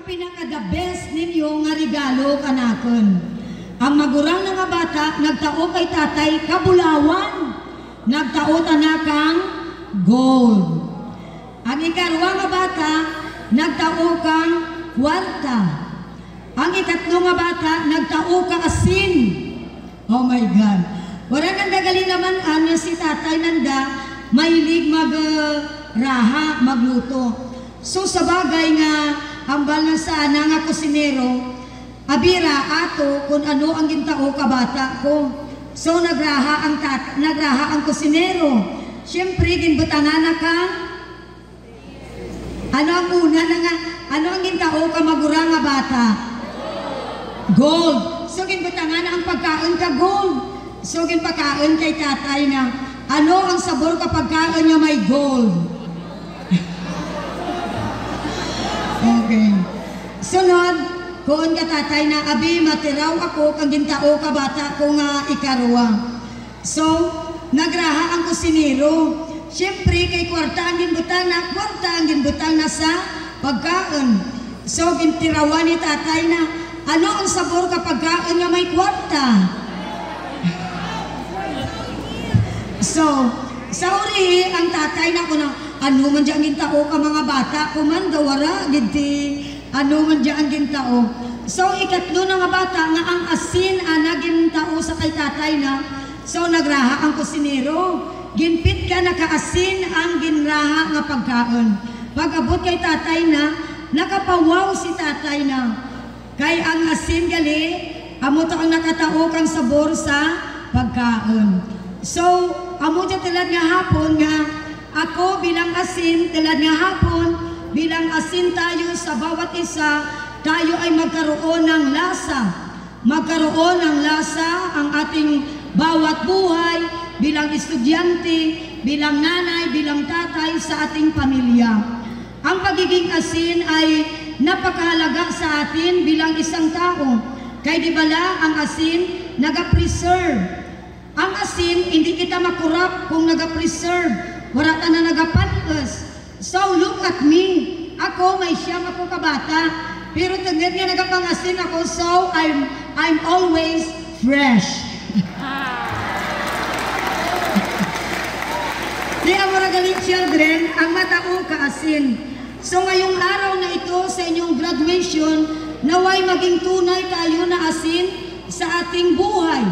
pinaka-the best ninyo nga regalo kanakon. Ang magurang nga bata, nagtao kay tatay kabulawan. Nagtao tanakang gold. Ang ikarwa nga bata, nagtao kang kwarta. Ang ikatlo nga bata, nagtao ka asin. Oh my God. Wala nang dagali naman ano si tatay nanda, mahilig magraha, magluto. So sa bagay nga, hambal na sana nga kusinero, abira ato kung ano ang gintao kabata ko. So nagraha ang kusinero. Siyempre ginbutangan na ka. Ano ang una na nga? Ano ang gintao ka magura nga bata? Gold. So ginbutangan na ang pagkaon ka gold. So ginpakaon kay tatay na ano ang sabor kapag kaon niya may gold? Okay. Sunod, kuon ka tatay na abi matiraw ako kang gintao ka bata ko nga ikarwa. So, nagraha ang kusinero. Siyempre kay kwarta ang ginbutang na sa pagkaon. So, gintirawan ni tatay na ano ang sabor kapag kaon nga may kwarta? So, sa uri ang tatay na kuno ano man dyan gintao ka mga bata, kumanda wara, giti, ano man dyan gintao. So, ikatlo na nga bata, nga ang asin, gintao sa kay tatay na, so, nagraha ang kusinero. Ginpit ka, nakaasin ang ginraha nga pagkaon. Pag-abot kay tatay na, nakapawaw si tatay na. Kay ang asin gali, amo to ang nakatao kang sabor sa pagkaon. So, amo dyan tilad nga hapon nga, ako bilang asin, tilad nga hapon, bilang asin tayo sa bawat isa, tayo ay magkaroon ng lasa. Magkaroon ng lasa ang ating bawat buhay, bilang estudyante, bilang nanay, bilang tatay sa ating pamilya. Ang pagiging asin ay napakahalaga sa atin bilang isang tao. Kaya di bala ang asin, naga-preserve. Ang asin, hindi kita makurap kung naga-preserve. Wala ka na nagapantos. So look at me. Ako may siyam ako kabata. Pero tagad nga nagapangasin ako. So I'm always fresh. Kaya maragaling children, ang matao kaasin. So ngayong araw na ito sa inyong graduation, naway maging tunay tayo na asin sa ating buhay.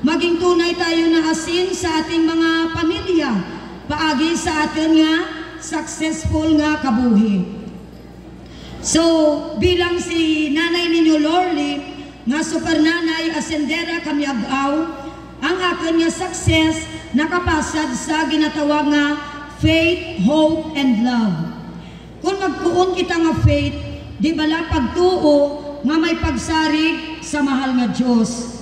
Maging tunay tayo na asin sa ating mga pamilya. Paagi sa atin nga successful nga kabuhi. So, bilang si nanay ninyo Lorly, nga super nanay asendera kamyagaw, ang akin nga success nakapasad sa ginatawag nga faith, hope, and love. Kung magkuon kita nga faith, di bala pagtuo nga may pagsarig sa mahal nga Diyos.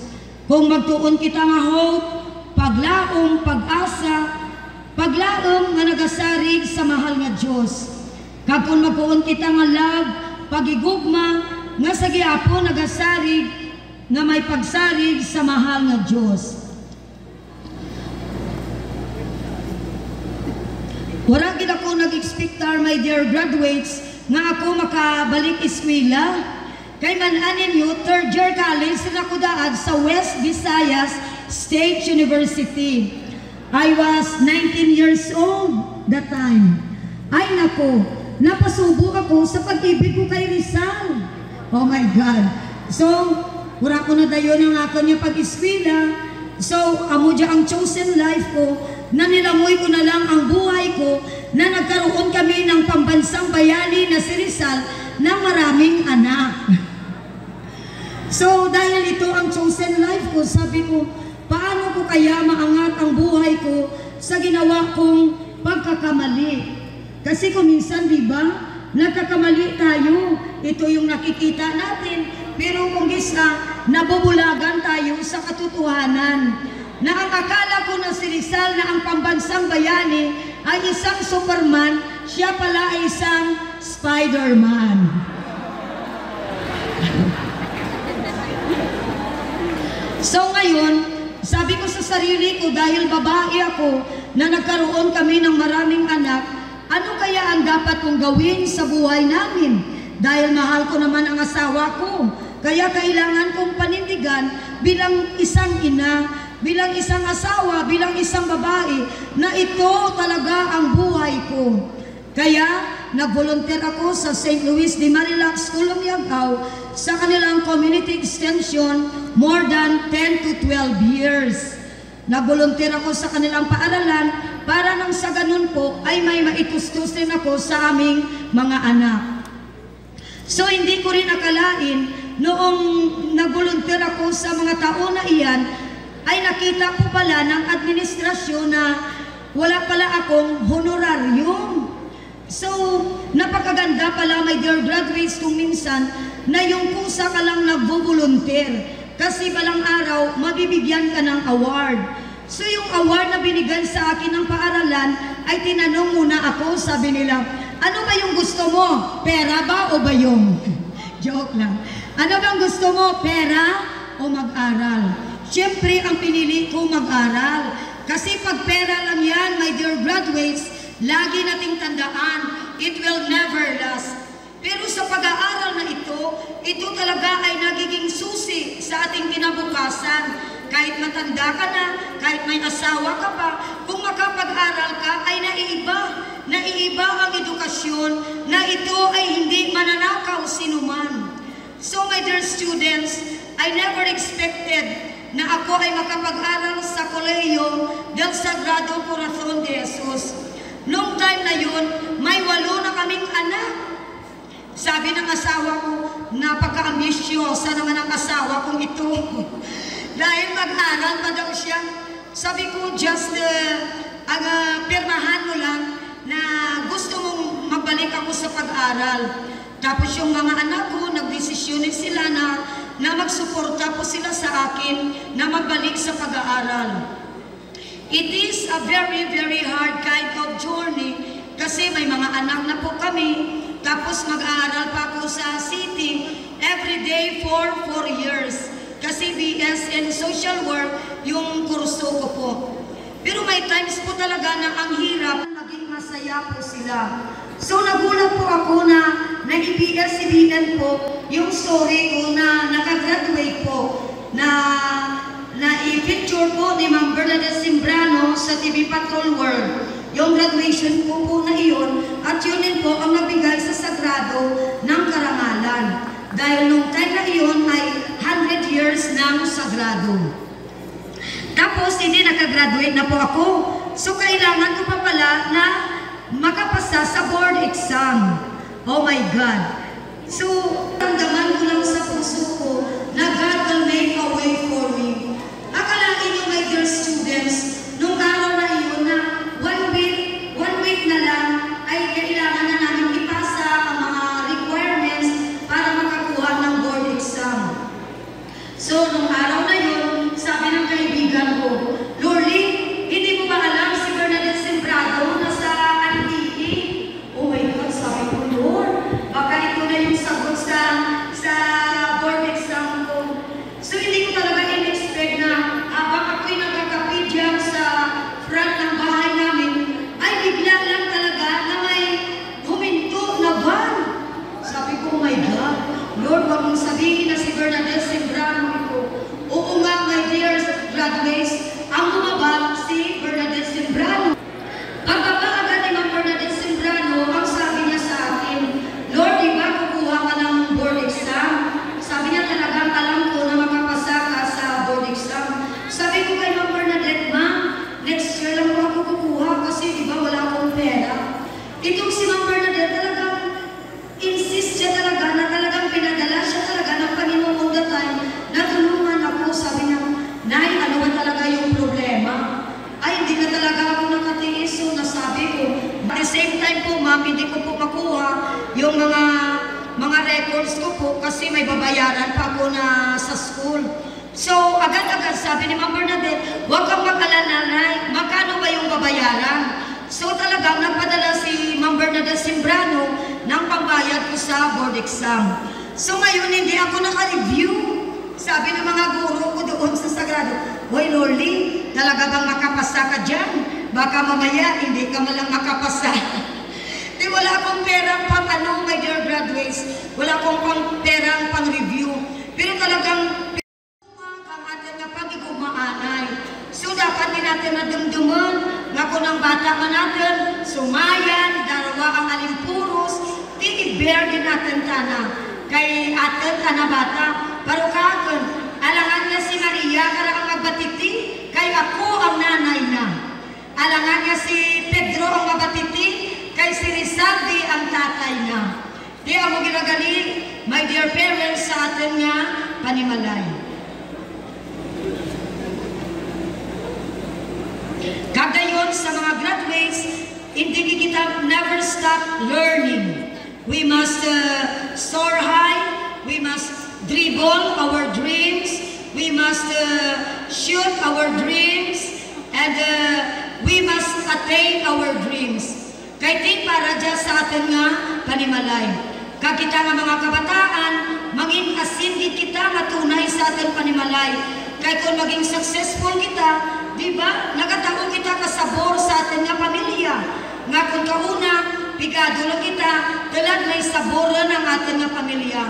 Kung magtuon kita nga hope, paglaom, pag-asa, paglaom nga nagasarig sa mahal nga Diyos. Kung magkuon kita nga love, pagigugma, nga sa giapon nagasarig, nga may pagsarig sa mahal nga Diyos. Wala gid ako nag-expectar, my dear graduates, nga ako makabalik eskwela. Kay man-anin nyo, third year college na ko daad sa West Visayas State University. I was 19 years old that time. Ay nako, napasubo ako sa pag-ibig ko kay Rizal. Oh my God. So, wala ko na dayon ang ako niya pag-eskwela. So, amo dya ang chosen life ko, na nilamoy ko na lang ang buhay ko, na nagkaroon kami ng pambansang bayani na si Rizal na maraming anak. So, dahil ito ang chosen life ko, sabi ko, paano ko kaya maangat ang buhay ko sa ginawa kong pagkakamali? Kasi kung minsan, di ba, nagkakamali tayo. Ito yung nakikita natin. Pero kung gisa, nabubulagan tayo sa katotohanan. Na ang akala ko na si Rizal na ang pambansang bayani ay isang Superman, siya pala ay isang Spider-Man. So ngayon, sabi ko sa sarili ko, dahil babae ako, na nagkaroon kami ng maraming anak, ano kaya ang dapat kong gawin sa buhay namin? dahil mahal ko naman ang asawa ko. Kaya kailangan kong panindigan bilang isang ina, bilang isang asawa, bilang isang babae, na ito talaga ang buhay ko. Kaya nag-volunteer ako sa St. Louis de Marilac School of Yagao sa kanilang community extension more than 10 to 12 years. Nag-volunteer ako sa kanilang paaralan para nang sa ganun po ay may maitustos din ako sa aming mga anak. So hindi ko rin akalain noong nag-volunteer ako sa mga taon na iyan ay nakita ko pala ng administrasyon na wala pala akong honorarium. So, napakaganda pala, my dear graduates, kung minsan na yung kusa ka lang nagvo-volunteer kasi balang araw, mabibigyan ka ng award. So, yung award na binigay sa akin ng paaralan ay tinanong muna ako, sabi nila, ano ba yung gusto mo? Pera ba o bayong? Joke lang. Ano bang gusto mo? Pera o mag-aral? Siyempre, ang pinili ko mag-aral. Kasi pag pera lang yan, my dear graduates, lagi nating tandaan, it will never last. Pero sa pag-aaral na ito talaga ay nagiging susi sa ating kinabukasan. Kahit matanda ka na, kahit may asawa ka pa, kung makapag-aral ka ay naiiba ang edukasyon na ito ay hindi mananakaw sinuman. So my dear students, I never expected na ako ay makapag-aral sa Kolehiyo del Sagrado Corazon de Jesus. Noong time na yun, may 8 na kaming anak. Sabi ng asawa ko, napaka-ambisyosa naman ang asawa kong ito. Dahil mag-aral pa daw siya. Sabi ko, just pirmahan mo lang na gusto mong magbalik ako sa pag-aral. Tapos yung mga anak ko, nagdesisyonin sila na magsuporta po sila sa akin na magbalik sa pag-aaral. It is a very, very hard kind of journey kasi may mga anak na po kami, tapos mag-aaral pa ako sa city every day for 4 years. Kasi BS in Social Work yung kurso ko po. Pero may times po talaga na ang hirap, naging masaya po sila. So nagulat po ako na nag-BS-CBN po yung story ko na nakagraduate po na i-picture po ni Ma'am Bernadette Simbrano sa TV Patrol World. Yung graduation ko po na iyon at yun din po ang nabigay sa sagrado ng karangalan. Dahil nung time na iyon ay 100 years ng sagrado. Tapos hindi nakagraduate na po ako. So kailangan ko pa pala na makapasa sa board exam. Oh my God. So, ramdaman ko lang sa puso ko na God will make a way for me. Akalain nyo, my dear students, nung araw na iyon na one week na lang ay kailangan na namin ipasa ang mga requirements para makakuha ng board exam. So, nung araw na yun, sabi ng kaibigan ko, Lorly, hindi mo ba alam si Bernadette Sembrado na sa RTE? Oh my God, sabi ko, Lord, baka ito na yung sagot sa board exam ko. So, hindi ko talaga in-expect na habang ako'y nagkakapidyak sa front ng bahay namin, ay bigla lang talaga na may huminto na van. Sabi ko, oh my God, Lord, wag mong sabihin na si Bernadette Sembrano ito. Oo nga, my dear graduates, ang bumaba si Bernadette Sembrano. Pagbaba agad ni Ma'am Bernadette Sembrano, ang sabi niya sa akin, Lord, di ba kukuha ka ng board exam? Sabi niya talagang alam ko na makapasa ka sa board exam. Sabi ko kay Ma'am Bernadette, Ma'am, next year lang ako kukuha kasi di ba wala akong pera. Itong si Ma'am Bernadette talagang insist siya talaga na talagang pinadala siya talaga ng Panginoon all the time na tulungan ako. Sabi niya, Nay, ano ba talaga yung problema? Ay, hindi na talaga ako nakatiis. So, nasabi ko, at the same time po, ma'am, hindi ko po makuha yung mga records ko po kasi may babayaran pa ako na sa school. So, agad-agad sabi ni Ma'am Bernadette, huwag kang mag-alala, Nay, magkano ba yung babayaran? So, talagang nagpadala si Ma'am Bernadette Sembrano ng pambayad ko sa board exam. So, ngayon hindi ako naka-review. Sabi ng mga guro ko doon sa Sagrado, Hoy Lorly, talaga bang makapasa ka dyan? Baka mamaya hindi ka malang makapasa. Di wala akong perang pang ano, my dear graduates. Wala akong perang pang review. Pero talagang ang atin nga pag-igumaanay. So dapat din natin nadumduman nga kung ang bata ka natin, sumayan, darawa ang alimpuros, i-bear din natin tana. Kay atin tana bata, pero kakon, alangan niya si Maria, karang magbatiti, kay ako ang nanay na. Alangan niya si Pedro ang mabatiti, kay si Rizaldi ang tatay na. Di ako ginagali, my dear parents, sa atin nga panimalay. Kagayon sa mga graduates, hindi kita never stop learning. We must soar high, we must dribble our dreams, we must shoot our dreams, and we must attain our dreams. Kaya ting para dyan sa atin nga panimalay. Kag kita nga mga kabataan, mangin asin kita nga tunay sa atin panimalay. Kaya kung maging successful kita, di ba? Nagatao kita kasabor sa atin nga pamilya. Nga kung kauna, pigado lang kita, talag na isaboran ang atin nga pamilya.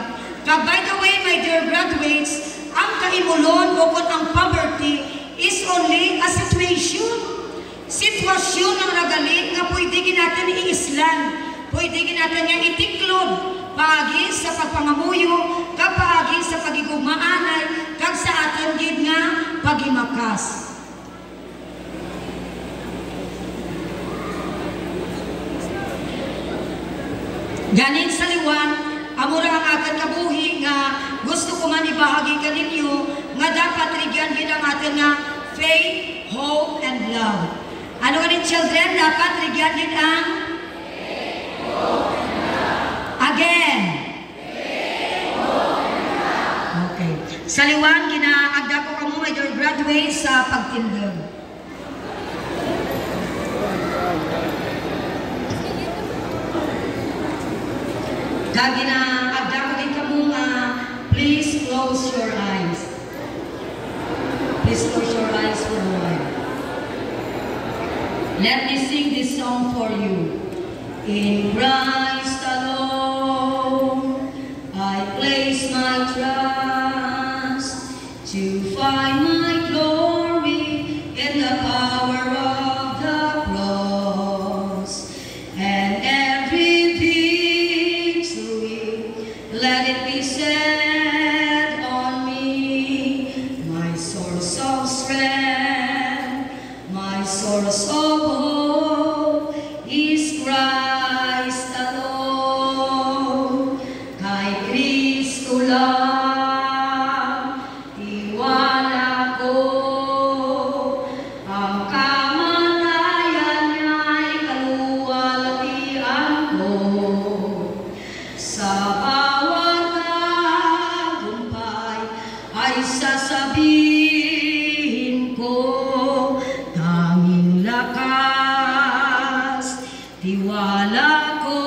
By the way, my dear graduates, ang kaimulon o kung ang poverty is only a situation. Sitwasyon ng nagali nga pwede natin iislan, pwede natin nga itiklod, paagi sa pagpangamuyo, kapaagi sa pagigumaanay, kag sa atin gid nga pagimakas. Ganin sa liwan, amura ang ating kabuhi nga gusto ko man ibahagi ka ninyo nga dapat rigyan din ang ating nga faith, hope, and love. Ano nga rin children, dapat rigyan din ang faith, hope, and love. Again. Faith, hope, and love. Okay. Sa liwan, ginaagda ko kamo my dear graduates sa pagtindog. Kagi na agdakagin ka mo nga, please close your eyes. Please close your eyes for a while. Let me sing this song for you. In Christ alone, I place my trust to find my glory in the power of the cross. And let it be said on me, my source of strength, my source of hope is Christ alone. Kay Kristo lang, tiwala ko, ang kamatayan niya'y kaluwalhatian ko. Sa sasabihin ko, tanging lakas, tiwala ko,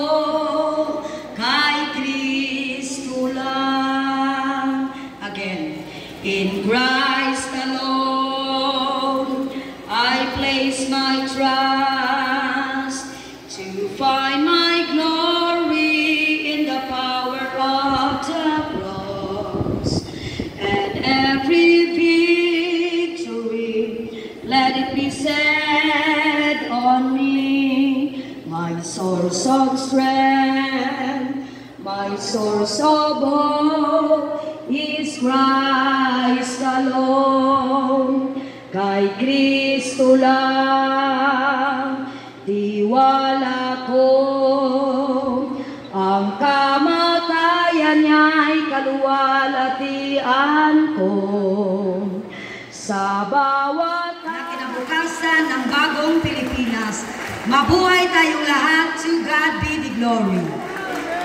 kay Kristo lang. Again, in Christ alone, I place my trust to find my glory in the power of the cross. Every victory, let it be said on me, my source of strength, my source of hope is Christ alone. Kay Kristo lang, tiwala ko, ang kamatayan niya'y kaluwalhatian ko. Sa bawat kinabukasan ng bagong Pilipinas, mabuhay tayong lahat. To God be the glory.